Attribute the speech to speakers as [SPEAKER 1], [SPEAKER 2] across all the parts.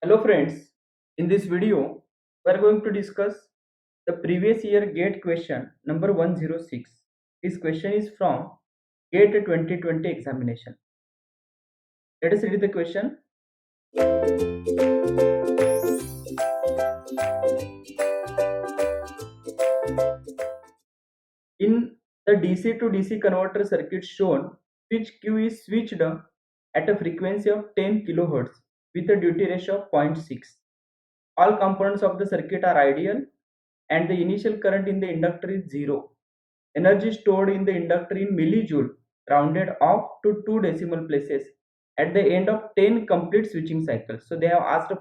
[SPEAKER 1] Hello friends, in this video we are going to discuss the previous year GATE question number 106. This question is from GATE 2020 examination. Let us read the question. In the DC to DC converter circuit shown, switch Q is switched at a frequency of 10 kHz with a duty ratio of 0.6. All components of the circuit are ideal and the initial current in the inductor is 0. Energy stored in the inductor in millijoule rounded off to 2 decimal places at the end of 10 complete switching cycles. So they asked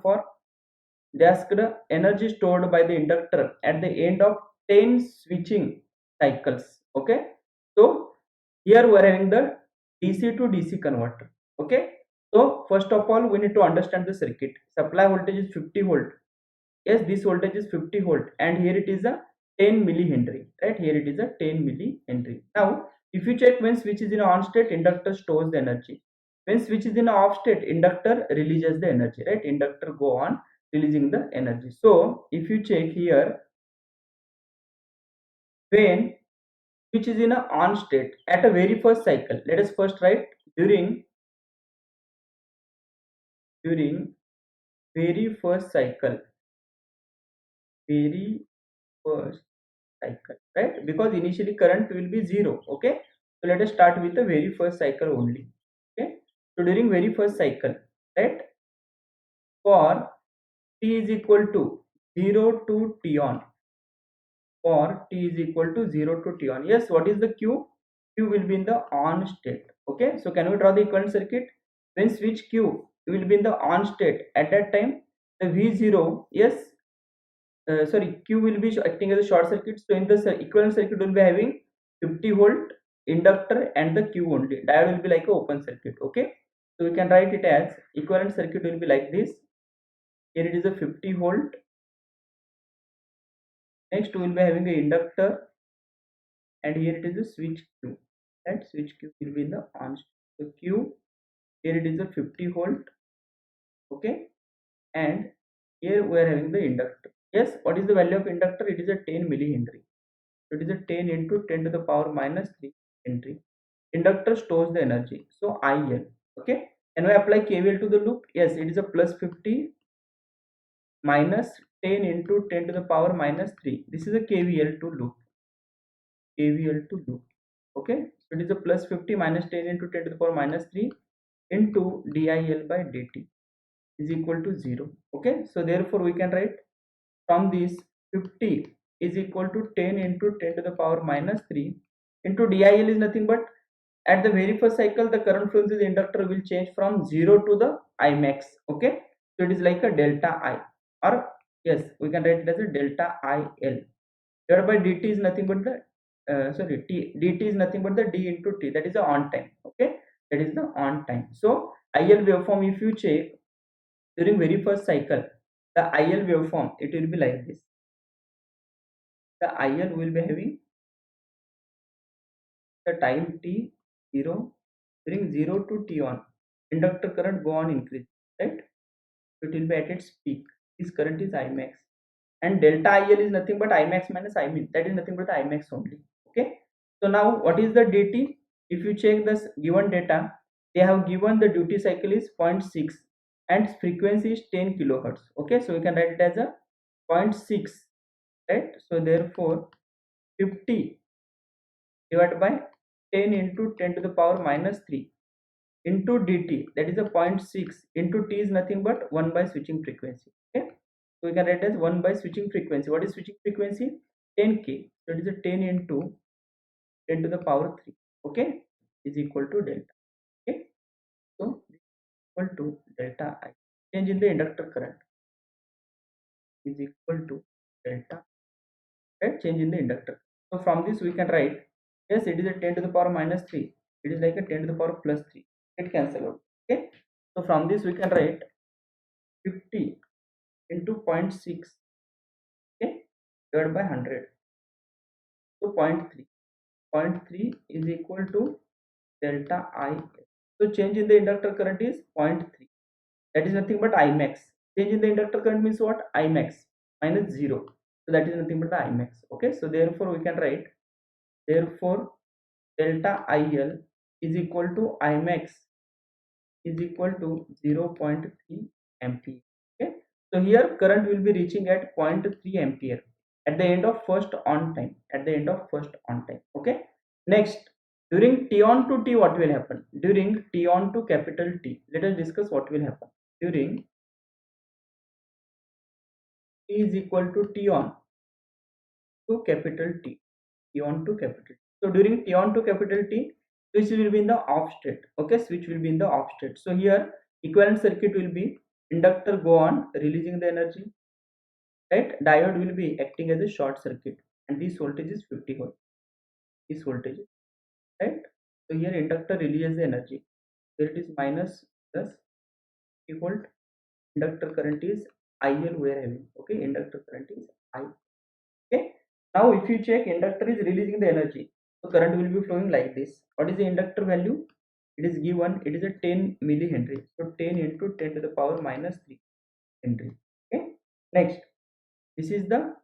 [SPEAKER 1] energy stored by the inductor at the end of 10 switching cycles. Okay. So here we are having the DC to DC converter. Okay. So first of all we need to understand the circuit. Supply voltage is 50 volt. Yes, this voltage is 50 volt and here it is a 10 millihenry, right? Here it is a 10 millihenry. Now if you check, when switch is in on state, inductor stores the energy. When switch is in off state, inductor releases the energy, right? Inductor go on releasing the energy. So if you check here, when switch is in a on state at a very first cycle, let us first write during very first cycle, very first cycle, right? Because initially current will be 0. Okay, so let us start with the very first cycle only. Okay, so during very first cycle, right, for t is equal to 0 to t on, for t is equal to 0 to t on, yes, what is the q will be in the on state. Okay, so can we draw the equivalent circuit? When switch q will be in the on state, at that time the v0, yes, sorry, q will be acting as a short circuit. So in the equivalent circuit will be having 50 volt inductor and the q only. Diode will be like a open circuit. Okay, so we can write it as equivalent circuit will be like this. Here it is a 50 volt. Next we will be having the inductor and here it is a switch q. That switch q will be in the on state. So q, here it is a 50 volt. Okay, and here we are having the inductor. Yes, what is the value of inductor? It is a 10 millihenry. So it is a 10 into 10 to the power minus 3 henry. Inductor stores the energy. So IL. Okay, and we apply KVL to the loop. Yes, it is a plus 50 minus 10 into 10 to the power minus 3. This is a KVL to loop. KVL to loop. Okay, so it is a plus 50 minus 10 into 10 to the power minus 3 into DIL by dt is equal to 0. Okay, so therefore we can write from this 50 is equal to 10 into 10 to the power minus 3 into DIL is nothing but at the very first cycle the current flow through the inductor will change from 0 to the I max. Okay, so it is like a delta I, or yes, we can write it as a delta IL divided by dt is nothing but the dt is nothing but the d into t, that is the on time. Okay, that is the on time. So IL waveform, if you check during very first cycle, the IL waveform it will be like this. The IL will be having the time t 0, during 0 to t on, inductor current go on increase, right? So it will be at its peak. This current is Imax, and delta IL is nothing but Imax minus Imin, that is nothing but the Imax only. Okay, so now what is the dt? If you check this given data, they have given the duty cycle is 0.6 and frequency is 10 kilohertz. Okay, so we can write it as a 0.6, right? So therefore 50 divided by 10 into 10 to the power minus 3 into dt, that is a 0.6 into t is nothing but 1 by switching frequency. Okay, so we can write as 1 by switching frequency. What is switching frequency? 10k. So it is a 10 into 10 to the power 3. Okay, is equal to delta. Okay, so equal to delta I. Change in the inductor current is equal to delta, right? Change in the inductor. So from this we can write, yes, it is a 10 to the power minus 3. It is like a 10 to the power plus 3. It cancel out. Okay, so from this we can write 50 into 0.6, okay, divided by 100. So 0.3. 0.3 is equal to delta I. So change in the inductor current is 0.3. That is nothing but Imax. Change in the inductor current means what? Imax minus 0. So that is nothing but the Imax. Okay, so therefore we can write, therefore delta IL is equal to Imax is equal to 0.3 ampere. Okay, so here current will be reaching at 0.3 ampere at the end of first on time, at the end of first on time. Okay, next, during t on to t, what will happen? During t on to capital T, let us discuss what will happen during t is equal to t on to capital T, T on to capital T. So during T on to capital T, switch will be in the off state. Okay, switch will be in the off state. So here equivalent circuit will be inductor go on releasing the energy, right? Diode will be acting as a short circuit, and this voltage is 50 volt. This voltage, right? So here inductor releases the energy. Here it is minus plus 50 volt. Inductor current is IL we are having. Okay, inductor current is I. Okay, now if you check, inductor is releasing the energy, so current will be flowing like this. What is the inductor value? It is given, it is a 10 millihenry, so 10 into 10 to the power minus 3 henry. Okay, next, this is the,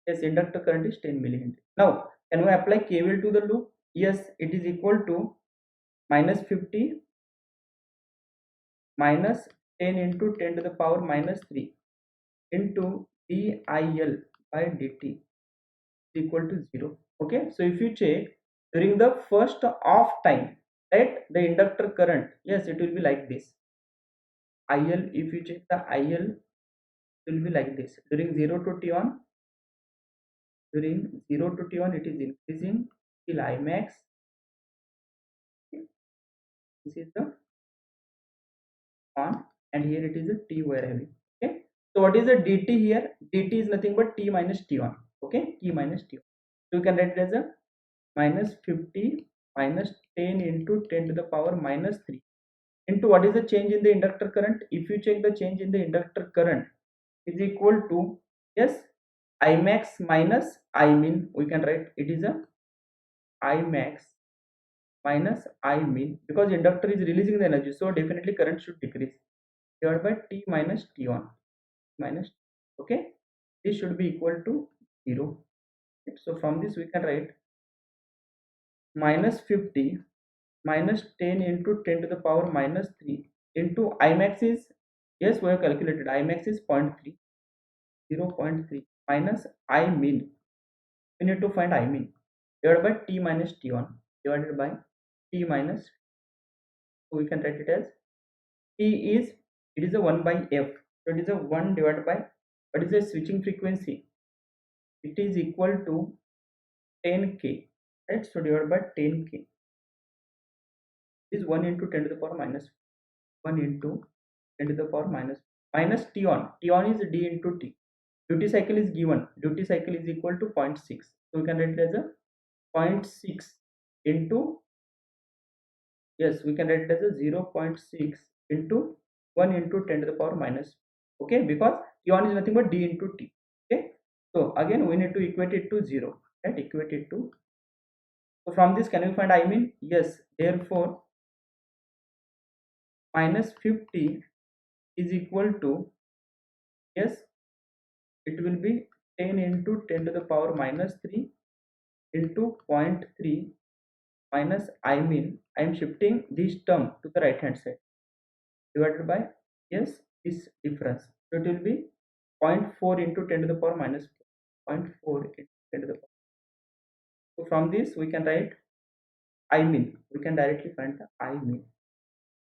[SPEAKER 1] yes, inductor current is 10 millihenry. Now can we apply KVL to the loop? Yes, it is equal to minus 50 minus 10 into 10 to the power minus 3 into DIL by dt is equal to 0. Okay, so if you check during the first off time, right, the inductor current, yes, it will be like this. IL, if you check the IL, will be like this. During 0 to t on, during 0 to t on, it is increasing till Imax. This is the on, and here it is a t we are having. Okay, so what is the dt here? Dt is nothing but t minus t on. Okay, t minus t on. So you can write it as a minus 50 minus 10 into 10 to the power minus 3 into what is the change in the inductor current. If you check the change in the inductor current is equal to, yes, Imax minus Imin, we can write it is a Imax minus Imin, because inductor is releasing the energy, so definitely current should decrease, divided by t minus t on minus. Okay, this should be equal to 0. So from this we can write minus 50 minus 10 into 10 to the power minus 3 into Imax is, yes, we have calculated Imax is 0.3, 0.3 minus I mean, we need to find I mean, divided by t minus t on divided by t minus, so we can write it as t is, it is a 1 by f, so it is a 1 divided by, what is the switching frequency? It is equal to 10k, right? So divided by 10k is 1 into 10 to the power minus 1 into 10 to the power minus t on. T on is d into t. Duty cycle is given. Duty cycle is equal to 0.6. So we can write it as a 0.6 into, yes, we can write it as a 0.6 into 1 into 10 to the power minus. Okay, because t on is nothing but d into t. Okay, so again we need to equate it to 0, right? Equate it to. So from this, can we find I mean? Yes. Therefore, minus 50 is equal to, yes, it will be 10 into 10 to the power minus 3 into 0.3 minus, I mean, I am shifting this term to the right hand side, divided by, yes, this difference. So it will be 0.4 into 10 to the power minus 4, 0.4 into 10 to the power. So from this we can write I mean, we can directly find the I mean.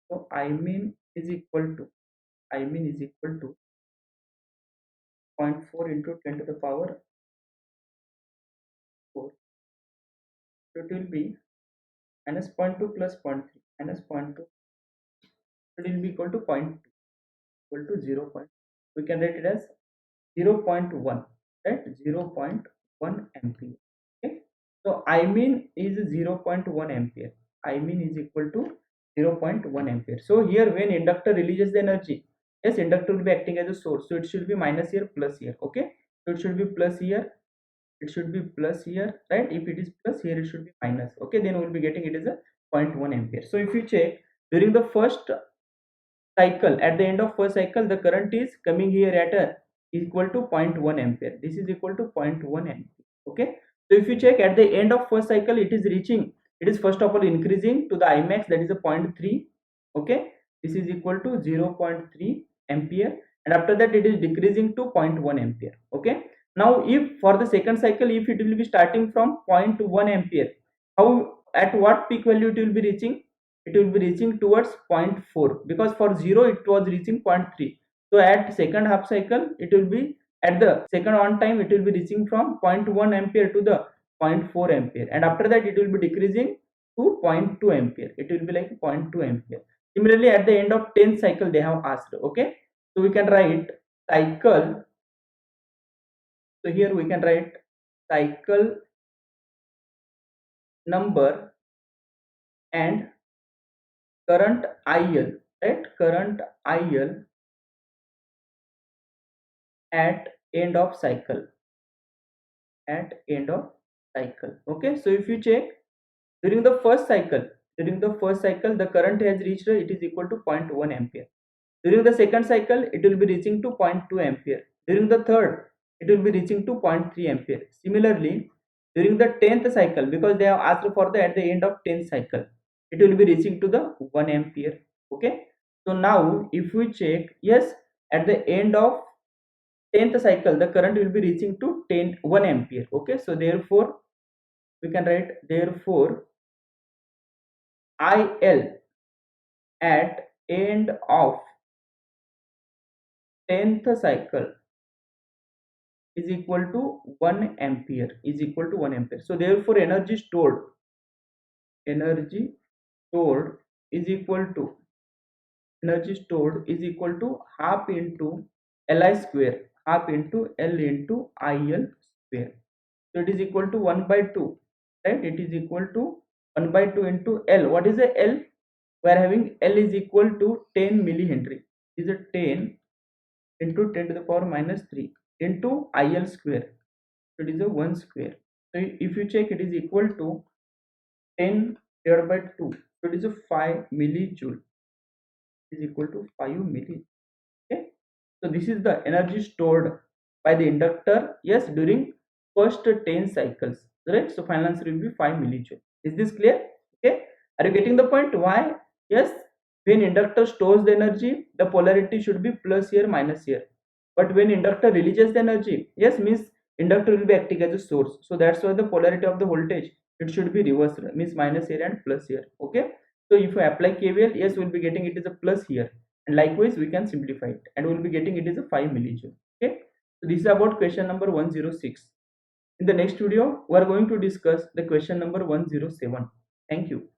[SPEAKER 1] So I mean is equal to, I mean is equal to 0.4 into 10 to the power 4. So it will be minus 0.2 plus 0.3 minus 0.2, it will be equal to 0.2, equal to 0. We can write it as 0.1, right? 0.1 ampere. Okay, so I mean is 0.1 ampere. I mean is equal to 0.1 ampere. So here when inductor releases the energy, yes, inductor will be acting as a source, so it should be minus here plus here. Okay, so it should be plus here, it should be plus here, right? If it is plus here, it should be minus. Okay, then we will be getting it as a 0.1 ampere. So if you check during the first cycle, at the end of first cycle, the current is coming here at a equal to 0.1 ampere. This is equal to 0.1 ampere. Okay, so if you check at the end of first cycle, it is reaching, it is first of all increasing to the Imax, that is a 0.3. Okay, this is equal to 0.3 ampere, and after that it is decreasing to 0.1 ampere. Okay, now if for the second cycle, if it will be starting from 0.1 ampere, how, at what peak value it will be reaching? It will be reaching towards 0.4, because for 0 it was reaching 0.3. So at second half cycle, it will be, at the second on time, it will be reaching from 0.1 ampere to the 0.4 ampere, and after that it will be decreasing to 0.2 ampere. It will be like 0.2 ampere. Similarly, at the end of 10th cycle, they have asked. Okay, so we can write cycle, so here we can write cycle number and current IL, right? Current IL at end of cycle, at end of cycle. Okay, so if you check, during the first cycle, the current has reached, it is equal to 0.1 ampere. During the second cycle, it will be reaching to 0.2 ampere. During the third, it will be reaching to 0.3 ampere. Similarly, during the 10th cycle, because they have asked for the, at the end of 10th cycle, it will be reaching to the 1 ampere. Okay, so now if we check, yes, at the end of 10th cycle, the current will be reaching to 1 ampere. Okay, so therefore we can write, therefore IL at end of 10th cycle is equal to 1 ampere, is equal to 1 ampere. So therefore energy stored is equal to, energy stored is equal to half into Li square, half into L into IL square. So it is equal to 1 by 2, right? It is equal to 1 by 2 into L. What is the L? We are having L is equal to 10 millihenry. Is a 10 into 10 to the power minus 3 into IL square. So it is a 1 square. So if you check, it is equal to 10 divided by 2. So it is a 5 millijoule. It is equal to 5 millijoule. Okay. So this is the energy stored by the inductor, yes, during first 10 cycles, right? So final answer will be 5 millijoule. Is this clear? Okay, are you getting the point? Why? Yes, when inductor stores the energy, the polarity should be plus here, minus here. But when inductor releases the energy, yes, means inductor will be acting as a source. So that's why the polarity of the voltage, it should be reversed, means minus here and plus here. Okay, so if we apply KVL, yes, we'll be getting it is a plus here, and likewise we can simplify it, and we'll be getting it is a 5 millijoule. Okay, so this is about question number 106. In the next video, we are going to discuss the question number 107. Thank you.